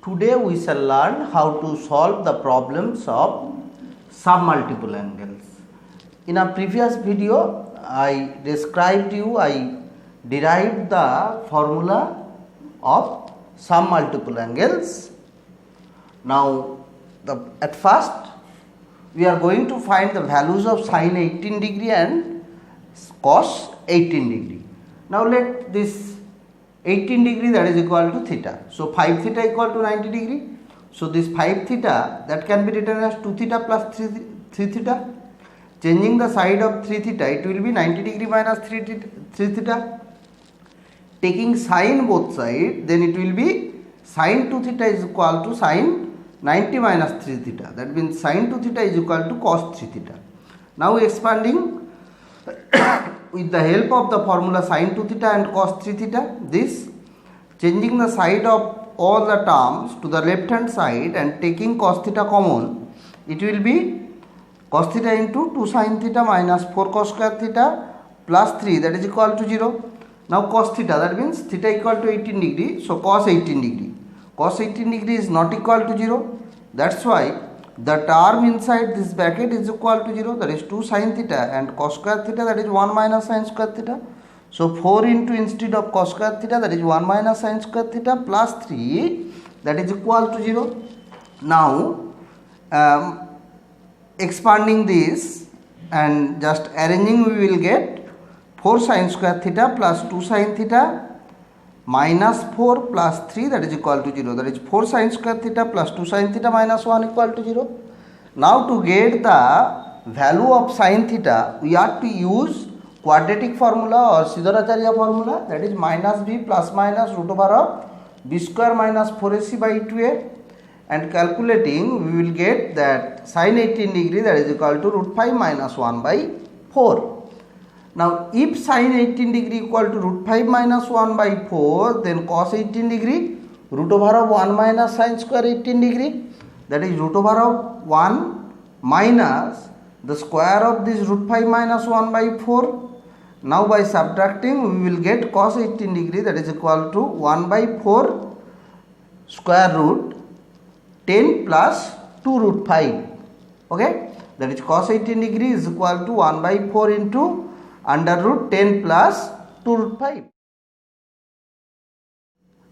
Today we shall learn how to solve the problems of submultiple angles. In a previous video, I derived the formula of submultiple angles. Now, at first, we are going to find the values of sin 18 degree and cos 18 degree. Now, let this 18 degree, that is equal to theta. So, 5 theta equal to 90 degree. So, this 5 theta, that can be written as 2 theta plus 3 theta. Changing the side of 3 theta, it will be 90 degree minus 3 theta. Taking sine both sides, then it will be sin 2 theta is equal to sin 90 minus 3 theta. That means sin 2 theta is equal to cos 3 theta. Now, expanding with the help of the formula sin 2 theta and cos 3 theta, this changing the side of all the terms to the left hand side and taking cos theta common, it will be cos theta into 2 sin theta minus 4 cos square theta plus 3, that is equal to 0. Now, cos theta, that means theta equal to 18 degree, so cos 18 degree. Cos 18 degree is not equal to 0. That's why the term inside this bracket is equal to 0, that is 2 sin theta, and cos square theta, that is 1 minus sin square theta. So, 4 into instead of cos square theta, that is 1 minus sin square theta plus 3, that is equal to 0. Now, expanding this and just arranging, we will get 4 sin square theta plus 2 sin theta minus 4 plus 3, that is equal to 0, that is 4 sin square theta plus 2 sin theta minus 1 equal to 0. Now, to get the value of sin theta, we have to use quadratic formula or Siddharacharya formula, that is minus b plus minus root over of b square minus 4ac by 2a, and calculating we will get that sin 18 degree, that is equal to root 5 minus 1 by 4. Now, if sin 18 degree equal to root 5 minus 1 by 4, then cos 18 degree root over of 1 minus sin square 18 degree, that is root over of 1 minus the square of this root 5 minus 1 by 4. Now, by subtracting, we will get cos 18 degree, that is equal to 1 by 4 square root 10 plus 2 root 5. Okay, that is cos 18 degree is equal to 1 by 4 into under root 10 plus 2 root 5.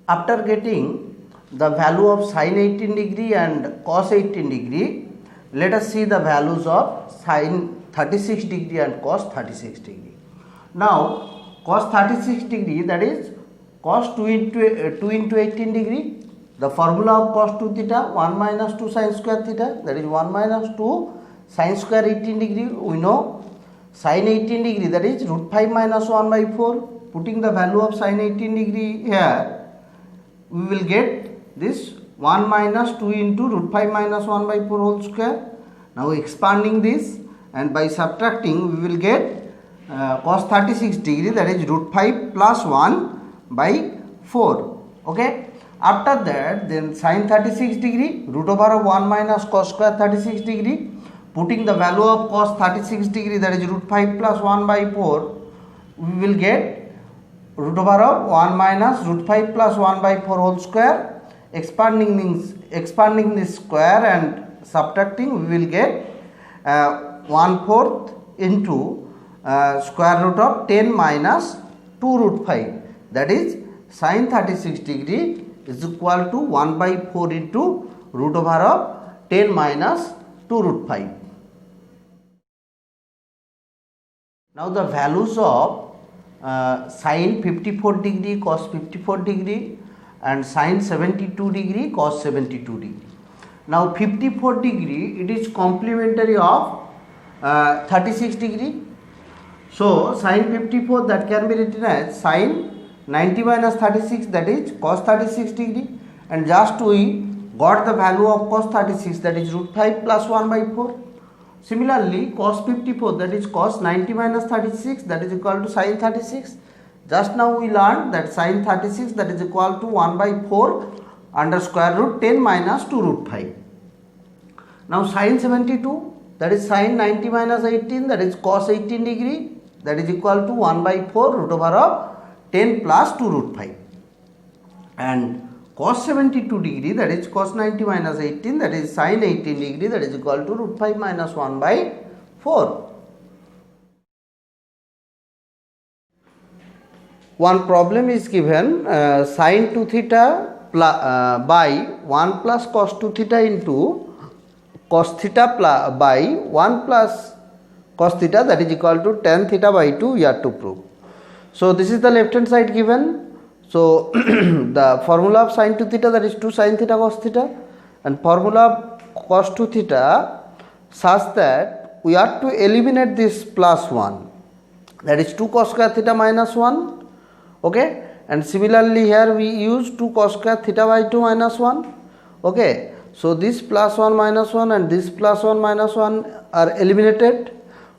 After getting the value of sin 18 degree and cos 18 degree, let us see the values of sin 36 degree and cos 36 degree. Now, cos 36 degree, that is cos 2 into 18 degree. The formula of cos 2 theta, 1 minus 2 sin square theta, that is 1 minus 2 sin square 18 degree. We know sin 18 degree, that is root 5 minus 1 by 4. Putting the value of sin 18 degree here, we will get this 1 minus 2 into root 5 minus 1 by 4 whole square. Now, expanding this and by subtracting, we will get cos 36 degree, that is root 5 plus 1 by 4. Okay. After that, then sin 36 degree root over of 1 minus cos square 36 degree. Putting the value of cos 36 degree, that is root 5 plus 1 by 4, we will get root over of 1 minus root 5 plus 1 by 4 whole square. Expanding this square and subtracting, we will get 1/4 into square root of 10 minus 2 root 5, that is sin 36 degree is equal to 1 by 4 into root over of 10 minus 2 root 5. Now, the values of sin 54 degree, cos 54 degree and sin 72 degree, cos 72 degree. Now, 54 degree, it is complementary of 36 degree. So, sin 54, that can be written as sin 90 minus 36, that is cos 36 degree, and just we got the value of cos 36, that is root 5 plus 1 by 4. Similarly, cos 54, that is cos 90 minus 36, that is equal to sin 36. Just now we learned that sin 36, that is equal to 1 by 4 under square root 10 minus 2 root 5. Now, sin 72, that is sin 90 minus 18, that is cos 18 degree, that is equal to 1 by 4 root over of 10 plus 2 root 5. And cos 72 degree, that is cos 90 minus 18, that is sin 18 degree, that is equal to root 5 minus 1 by 4. One problem is given, sin 2 theta by 1 plus cos 2 theta into cos theta by 1 plus cos theta, that is equal to tan theta by 2 we have to prove. So this is the left hand side given. So the formula of sin 2 theta, that is 2 sin theta cos theta, and formula of cos 2 theta such that we have to eliminate this plus 1, that is 2 cos square theta minus 1. Okay, and similarly here we use 2 cos square theta by 2 minus 1. Okay, so this plus 1 minus 1 and this plus 1 minus 1 are eliminated.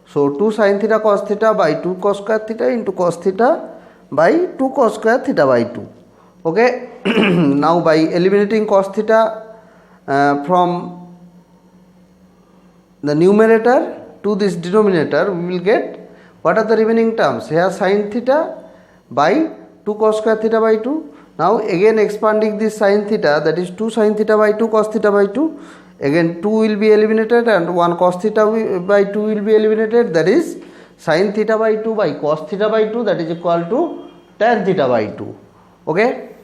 So 2 sin theta cos theta by 2 cos square theta into cos theta by 2 cos square theta by 2. Okay, now by eliminating cos theta from the numerator to this denominator, we will get what are the remaining terms. Here sin theta by 2 cos square theta by 2. Now again expanding this sin theta, that is 2 sin theta by 2 cos theta by 2. Again 2 will be eliminated and 1 cos theta by 2 will be eliminated, that is sin theta by 2 by cos theta by 2, that is equal to tan theta by 2. Okay.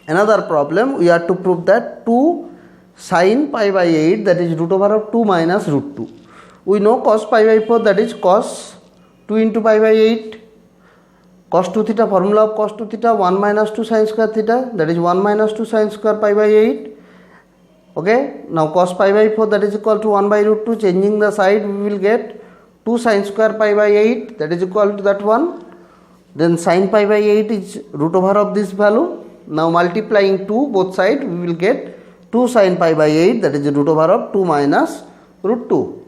Another problem, we have to prove that 2 sin pi by 8, that is root over of 2 minus root 2. We know cos pi by 4, that is cos 2 into pi by 8. Cos 2 theta, formula of cos 2 theta 1 minus 2 sin square theta, that is 1 minus 2 sin square pi by 8. Okay, now cos pi by 4, that is equal to 1 by root 2. Changing the side, we will get 2 sin square pi by 8, that is equal to that one. Then sin pi by 8 is root over of this value. Now multiplying 2 both sides, we will get 2 sin pi by 8, that is root over of 2 minus root 2.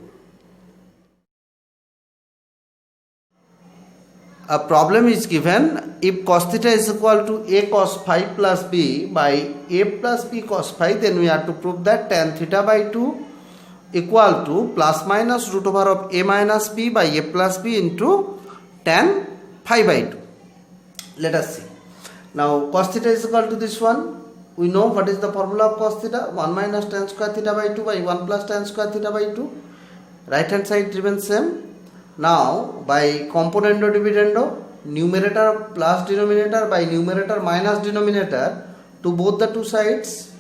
A problem is given, if cos theta is equal to a cos phi plus b by a plus b cos phi, then we have to prove that tan theta by 2 equal to plus minus root over of a minus b by a plus b into tan phi by 2. Let us see. Now cos theta is equal to this one. We know what is the formula of cos theta, 1 minus tan square theta by 2 by 1 plus tan square theta by 2. Right hand side remains same. Now by componendo dividendo, numerator plus denominator by numerator minus denominator to both the two sides.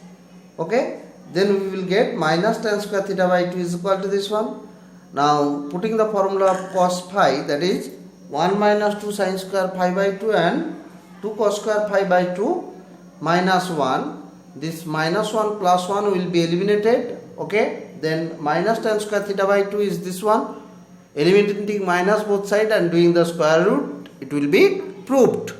Okay, then we will get minus tan square theta by 2 is equal to this one. Now putting the formula of cos phi, that is 1 minus 2 sin square phi by 2 and 2 cos square phi by 2 minus 1. This minus 1 plus 1 will be eliminated. Okay, then minus tan square theta by 2 is this one. Eliminating minus both sides and doing the square root, it will be proved.